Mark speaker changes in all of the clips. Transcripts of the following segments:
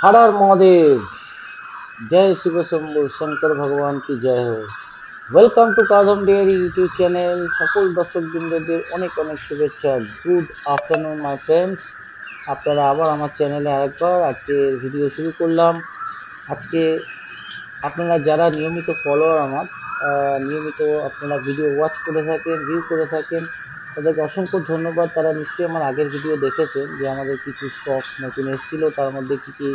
Speaker 1: हर हर महादेव। जय शिव शंभु शंकर भगवान की जय हो। Welcome to Kazam dairy YouTube channel. सकल दर्शक बिंदुদের অনেক অনেক শুভেচ্ছা। Good afternoon my friends. আপনারা আবার আমার চ্যানেলে আরেকবার আজকের ভিডিও শুরু করলাম। আজকে আপনারা যারা নিয়মিত ফলোয়ার আমার নিয়মিত আপনারা ভিডিও ওয়াচ করে থাকেন, ভিউ করে থাকেন, তাদেরকে অসংখ্য ধন্যবাদ। তারা নিশ্চয়ই আমার আগের ভিডিও দেখেছেন যে আমাদের কিছু স্টক নতুন এসেছিলো, তার মধ্যে কী কী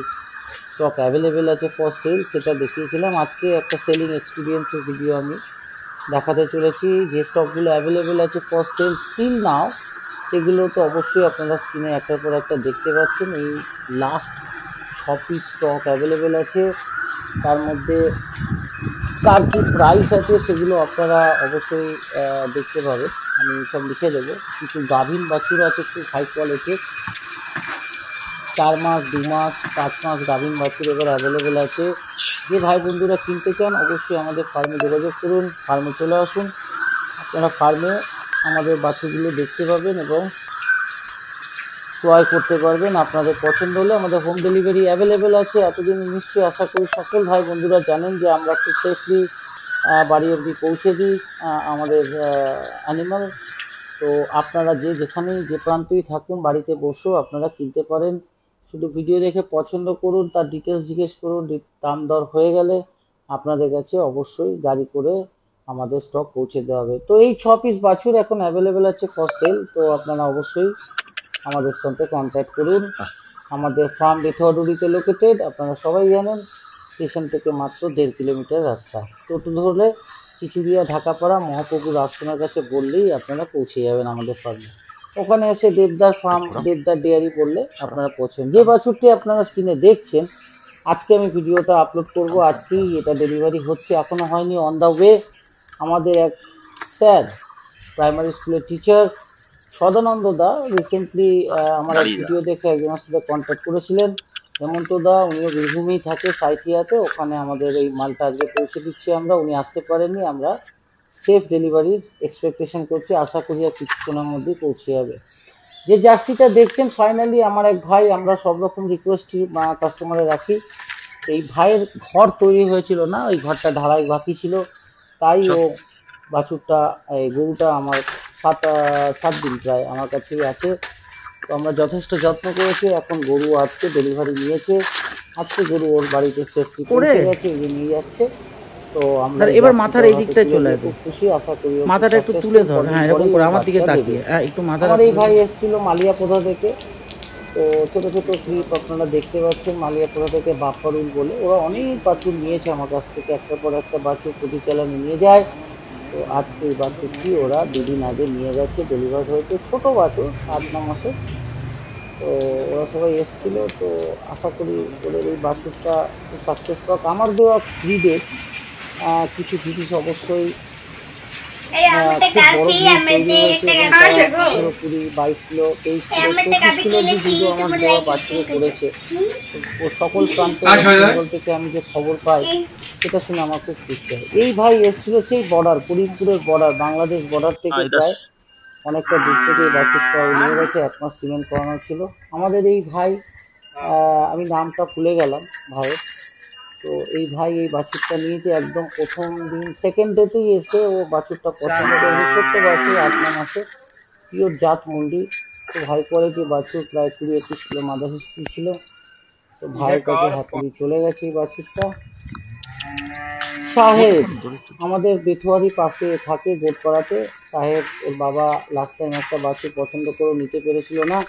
Speaker 1: স্টক অ্যাভেলেবেল আছে ফর সেল সেটা দেখিয়েছিলাম। আজকে একটা সেলিং এক্সপিরিয়েন্সের ভিডিও আমি দেখাতে চলেছি। যে স্টকগুলো অ্যাভেলেবেল আছে ফর সেল স্টিল নাও, সেগুলো তো অবশ্যই আপনারা স্ক্রিনে একটার পর একটা দেখতে পাচ্ছেন। এই লাস্ট 6 পিস স্টক অ্যাভেলেবেল আছে, তার মধ্যে কার কী প্রাইস আছে সেগুলো আপনারা অবশ্যই দেখতে পাবেন। আমি সব লিখে দেবো। কিছু গাভীন বাছুর আছে খুব হাই কোয়ালিটির, 4 মাস 2 মাস 5 মাস গাভীন বাছুর এবার অ্যাভেলেবেল আছে। যে ভাই বন্ধুরা কিনতে চান অবশ্যই আমাদের ফার্মে যোগাযোগ করুন, ফার্মে চলে আসুন। আপনারা ফার্মে আমাদের বাছুরগুলো দেখতে পাবেন এবং ক্রয় করতে পারবেন। আপনাদের পছন্দ হলে আমাদের হোম ডেলিভারি অ্যাভেলেবেল আছে। এতদিন নিশ্চয়ই আশা করি সকল ভাই বন্ধুরা জানেন যে আমরা খুব সেফলি বাড়ি অবধি পৌঁছে দিই আমাদের অ্যানিমাল। তো আপনারা যেখানেই যে প্রান্তেই থাকুন বাড়িতে বসেও আপনারা কিনতে পারেন। শুধু ভিডিও দেখে পছন্দ করুন, তার ডিটেলস জিজ্ঞেস করুন, দাম দর হয়ে গেলে আপনাদের কাছে অবশ্যই গাড়ি করে আমাদের স্টক পৌঁছে দেওয়া হবে। তো এই 6 পিস বাছুর এখন অ্যাভেলেবেল আছে ফর সেল। তো আপনারা অবশ্যই আমাদের সাথে কন্ট্যাক্ট করুন। আমাদের ফার্ম বেথুয়াডুরিতে লোকেটেড, আপনারা সবাই জানেন। স্টেশন থেকে মাত্র 1.5 কিলোমিটার রাস্তা। টোটো ধরলে চিচুড়িয়া ঢাকাপাড়া মহাপ্রভুর আশ্রমের কাছে বললেই আপনারা পৌঁছে যাবেন আমাদের ফার্মে। ওখানে এসে দেবদার ফার্ম, দেবদার ডেয়ারি বললে আপনারা পৌঁছেন। যে বাছুরটি আপনারা স্ক্রিনে দেখছেন, আজকে আমি ভিডিওটা আপলোড করব, আজকেই এটা ডেলিভারি হচ্ছে, এখনো হয়নি, অন দ্য ওয়ে। আমাদের এক স্যার প্রাইমারি স্কুলের টিচার সদানন্দ দা রিসেন্টলি আমার এক ভিডিও দেখে একজনের সাথে কন্ট্যাক্ট করেছিলেন। হেমন্ত দা, উনিও বীরভূমেই থাকে, সাইথিয়াতে। ওখানে আমাদের এই মালটা আজকে পৌঁছে দিচ্ছি আমরা। উনি আসতে পারেননি, আমরা সেফ ডেলিভারির এক্সপেকটেশন করছি। আশা করি আর কিছুক্ষণের মধ্যেই পৌঁছে যাবে। যে জার্সিটা দেখছেন ফাইনালি আমার এক ভাই, আমরা সব রকম রিকোয়েস্ট কাস্টমারে রাখি। এই ভাইয়ের ঘর তৈরি হয়েছিল না, ওই ঘরটা ঢালাই বাকি ছিল, তাই ও বাছুরটা এই গরুটা আমার 7 দিন প্রায় আমার কাছেই আছে। তো আমরা যথেষ্ট যত্ন করেছি। এখন গরু আজকে ডেলিভারি নিয়েছে, আজকে গরু ওর বাড়িতে সেফটি পৌঁছে গেছে, এই নিয়ে যাচ্ছে। তো আমরা
Speaker 2: এবার মাথার এই দিকটা চলে আসবে,
Speaker 1: খুব খুশি। আশা করি
Speaker 2: মাথাটা একটু তুলে ধর। হ্যাঁ, এরকম করে আমার দিকে তাকিয়ে একটু মাথা।
Speaker 1: আমার এই ভাই এসেছিল মালিয়াপোধা থেকে। তো ছোটো ছোটো ক্লিপ আপনারা দেখতে পাচ্ছেন মালিয়াপোধা থেকে, বাপ্পারুল বলে। ওরা অনেক বাছুর নিয়েছে আমার কাছ থেকে, একটার পর একটা বাছুর প্রতি চালানে নিয়ে যায়। তো আজকে এই বাছুরটি ওরা 2 দিন আগে নিয়ে গেছে, ডেলিভার হয়েছে। ছোটো বাছুর, 8-9 মাসের। তো ওরা সবাই এসেছিলো। তো আশা করি ওদের এই বাছুরটা খুব সাকসেস পাক। আমার দেওয়া ব্রিডের কিছু জিনিস অবশ্যই খুব বড় ব্রিড তৈরি হয়েছে এবং 20, 22 কিলো, 23 কিলো, 25 কিলো দুধ আমার দেওয়া বাছুরে পড়েছে। ও সকল প্রান্ত থেকে আমি যে খবর পাই সেটা শুনে আমার খুব খুশি হয়। এই ভাই এসেছিল সেই বর্ডার, করিমপুরের বর্ডার, বাংলাদেশ বর্ডার থেকে প্রায় অনেকটা দূর থেকে এই বাছুরটা নিয়ে গেছে। 1 মাস সিমেন্ট করানো ছিল আমাদের এই ভাই। আমি নামটা ভুলে গেলাম ভাইয়ের। তো এই ভাই এই বাছুরটা নিয়েছে একদম প্রথম দিন, সেকেন্ড ডেতেই এসে ও বাছুরটা পছন্দ করেছে। ছোট্ট বাছুর, 8-9 মাসে, পিওর জাত মুন্ডি, খুব হাই কোয়ালিটি বাছুর, প্রায় 20-21 কিলো মাদার হিস্ট্রি ছিল। তো ভাইয়ের কাছে হ্যাপিলি চলে গেছে এই বাছুরটা। সাহেব আমাদের বেথুয়ারি পাশে থাকে, গোটপাড়াতে। সাহেব ওর বাবা লাস্ট টাইম একটা বাছুর পছন্দ করে নিতে পেরেছিল না।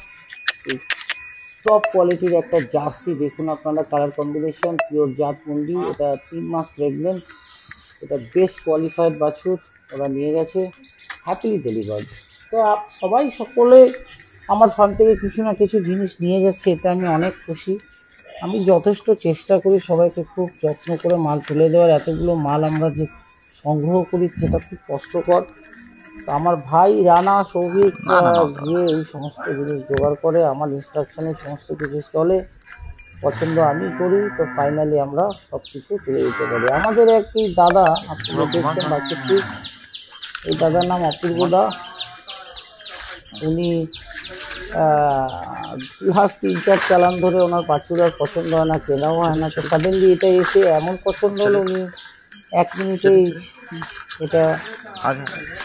Speaker 1: টপ কোয়ালিটির একটা জার্সি দেখুন আপনারা, কালার কম্বিনেশন, পিওর জাত মুন্ডি। এটা 3 মাস প্রেগনেন্ট, এটা বেস্ট কোয়ালিফাইড বাছুর ওরা নিয়ে গেছে, হ্যাপিলি ডেলিভার্ড। তো সবাই সকলে আমার ফার্ম থেকে কিছু না কিছু জিনিস নিয়ে যাচ্ছে, এটা আমি অনেক খুশি। আমি যথেষ্ট চেষ্টা করি সবাইকে খুব যত্ন করে মাল তুলে দেওয়ার। এতগুলো মাল আমরা যে সংগ্রহ করি সেটা খুব কষ্টকর। তো আমার ভাই রানা, সৌভিক গিয়ে এই সমস্ত জিনিস জোগাড় করে, আমার ইনস্ট্রাকশনে সমস্ত কিছু চলে, পছন্দ আমি করি। তো ফাইনালি আমরা সব কিছু তুলে দিতে পারি। আমাদের একটি দাদা, আপনারা দেখছেন বাছুরটি, এই দাদার নাম অপূর্ব দা। উনি লাস্ট 3-4 চালান ধরে ওনার বাছুর আর পছন্দ হয় না, কেনাও হয় না। তো সাডেনলি এটা এসে এমন পছন্দ হলো, উনি 1 মিনিটেই এটা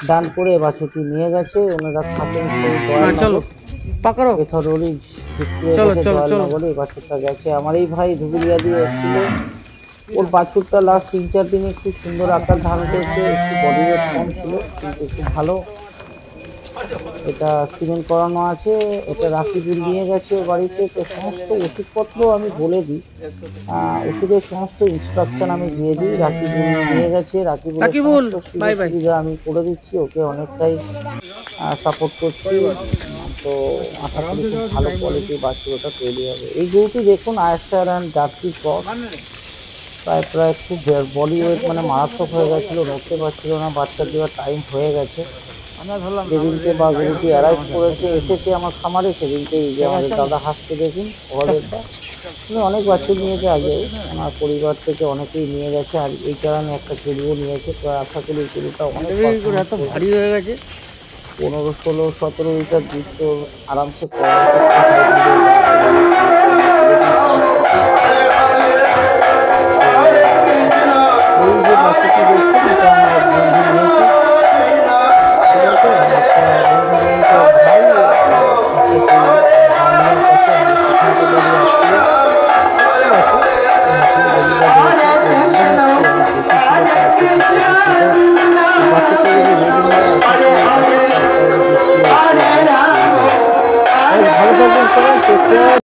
Speaker 1: ডান করে বাছুরটি নিয়ে গেছে। ওনারা থাকেন সেই
Speaker 2: চলো পাকড়ো
Speaker 1: বেথরোরি দয়ালনগরে। বাছুরটা গেছে। আমার এই ভাই ধুবুলিয়া দিয়ে এসেছিল। ওর বাছুরটা লাস্ট 3-4 দিনে খুব সুন্দর আকার ধারণ করেছে। একটু বডি ওয়েট কম ছিল কিন্তু খুব ভালো। এটা সিমেন্ট করানো আছে। এটা রাকিবুল নিয়ে গেছে ওর বাড়িতে। তো সমস্ত ওষুধপত্র আমি বলে দিই, ওষুধের সমস্ত ইনস্ট্রাকশন আমি দিয়ে দিই। রাকিবুল নিয়ে গেছে। রাকিবুল সুবিধা আমি করে দিচ্ছি, ওকে অনেকটাই সাপোর্ট করছি। তো আশা করি খুব ভালো কোয়ালিটির বাছুর ওটা তৈরি হবে। এই গরুটি দেখুন আয়ারশায়ার অ্যান্ড জার্সি ক্রস। প্রায় খুব বডি ওয়েট মানে মারাত্মক হয়ে গেছিলো, নড়তে পারছিল না। বাচ্চা দেওয়ার টাইম হয়ে গেছে। যেদিনকে বা গরুটি অ্যারাইভ করেছে, এসেছে আমার খামারে, সেদিনকেই যে আমাদের দাদা হাসছে দেখুন ওদেরটা। উনি অনেক বাছুর নিয়েছে আগে, ওনার পরিবার থেকে অনেকেই নিয়ে গেছে। আর এই কারণে একটা গরুও নিয়েছে। তো আশা করি গরুটা অনেক
Speaker 2: ভারী হয়ে গেছে।
Speaker 1: 15, 16, 17 লিটার দুধ তো আরামসে করা। এই যে বাছুরটি দেখছেন এটা আমার এক বন্ধু নিয়েছে। ঠিক আছে, একটা বন্ধু নিয়েছে ভাই বাংলার কাছে আমাদের সুশান্ত বাড়ি আসছিল। ঠিক আছে, বাচ্চাটা যদি রেডি হয় আশা করি ভালো থাকবেন সবাই। Take care.